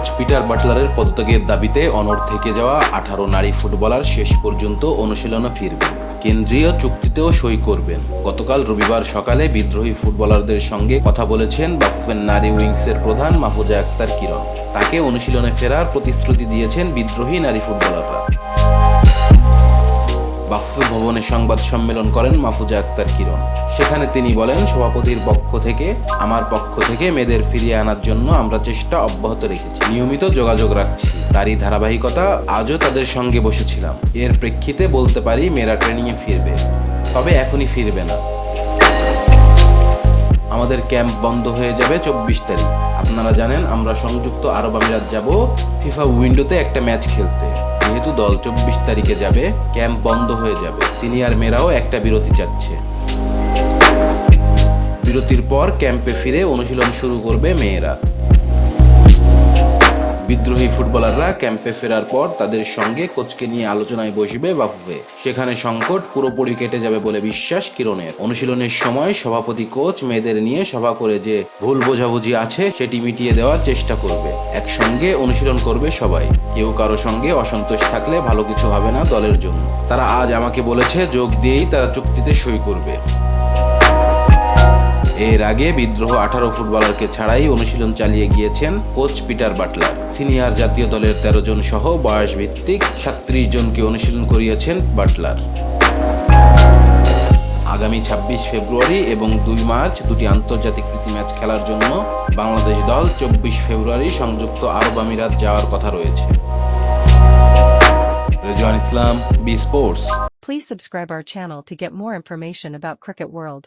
Coach Peter বাটলারের পদত্যাগের দাবিতে অনড় থেকে যাওয়া 18 নারী ফুটবলার শেষ পর্যন্ত অনুশীলনে ফিরবেন, কেন্দ্রীয় চুক্তিতেও সই করবেন। গতকাল রবিবার সকালে বিদ্রোহী ফুটবলারদের সঙ্গে কথা বলেছেন বাফুফের নারী উইংসের প্রধান মাহফুজা আক্তার কিরণ। তাকে অনুশীলনে ফেরার প্রতিশ্রুতি দিয়েছেন বিদ্রোহী নারী ফুটবলাররা। বাফুফে ভবনে সংবাদ সম্মেলন করেন মাহফুজা আক্তার কিরণ। সেখানে তিনি বলেন, সভাপতির পক্ষ থেকে, আমার পক্ষ থেকে মেয়েদের ফিরিয়ে আনার জন্য আমরা চেষ্টা অব্যাহত রেখেছি, নিয়মিত যোগাযোগ রাখছি। তারই ধারাবাহিকতা আজও তাদের সঙ্গে বসেছিলাম। এর প্রেক্ষিতে বলতে পারি মেয়েরা ট্রেনিংয়ে ফিরবে, তবে এখনই ফিরবে না। আমাদের ক্যাম্প বন্ধ হয়ে যাবে 24 তারিখ। আপনারা জানেন আমরা সংযুক্ত আরব আমিরাত যাব ফিফা উইন্ডোতে একটা ম্যাচ খেলতে। যেহেতু দল 24 তারিখে যাবে, ক্যাম্প বন্ধ হয়ে যাবে। সিনিয়র মেয়েরাও একটা বিরতি চাচ্ছে। বিরতির পর ক্যাম্পে ফিরে অনুশীলন শুরু করবে মেয়েরা। বিদ্রোহী ফুটবলাররা ক্যাম্পে ফেরার পর তাদের সঙ্গে কোচকে নিয়ে আলোচনায় বসবে বাফুফে। সেখানে সংকট পুরোপুরি কেটে যাবে বলে বিশ্বাস কিরণের। অনুশীলনের সময় সভাপতি কোচ মেয়েদের নিয়ে সভা করে যে ভুল বোঝাবুঝি আছে সেটি মিটিয়ে দেওয়ার চেষ্টা করবে। একসঙ্গে অনুশীলন করবে সবাই। কেউ কারো সঙ্গে অসন্তোষ থাকলে ভালো কিছু হবে না দলের জন্য। তারা আজ আমাকে বলেছে যোগ দিয়েই তারা চুক্তিতে সই করবে। এর আগে বিদ্রোহ 18 ফুটবলারকে ছাড়াই অনুশীলন চালিয়ে গিয়েছেন কোচ পিটার বাটলার। সিনিয়র জাতীয় দলের 13 জন সহ বয়স ভিত্তিক 37 জনকে অনুশীলন করিয়েছেন বাটলার। আগামী 26 ফেব্রুয়ারি এবং 2 মার্চ দুটি আন্তর্জাতিক প্রীতি ম্যাচ খেলার জন্য বাংলাদেশ দল 24 ফেব্রুয়ারি সংযুক্ত আরব আমিরাত যাওয়ার কথা রয়েছে। Rezwan Islam, B sports. Please subscribe our channel to get more information about Cricket World.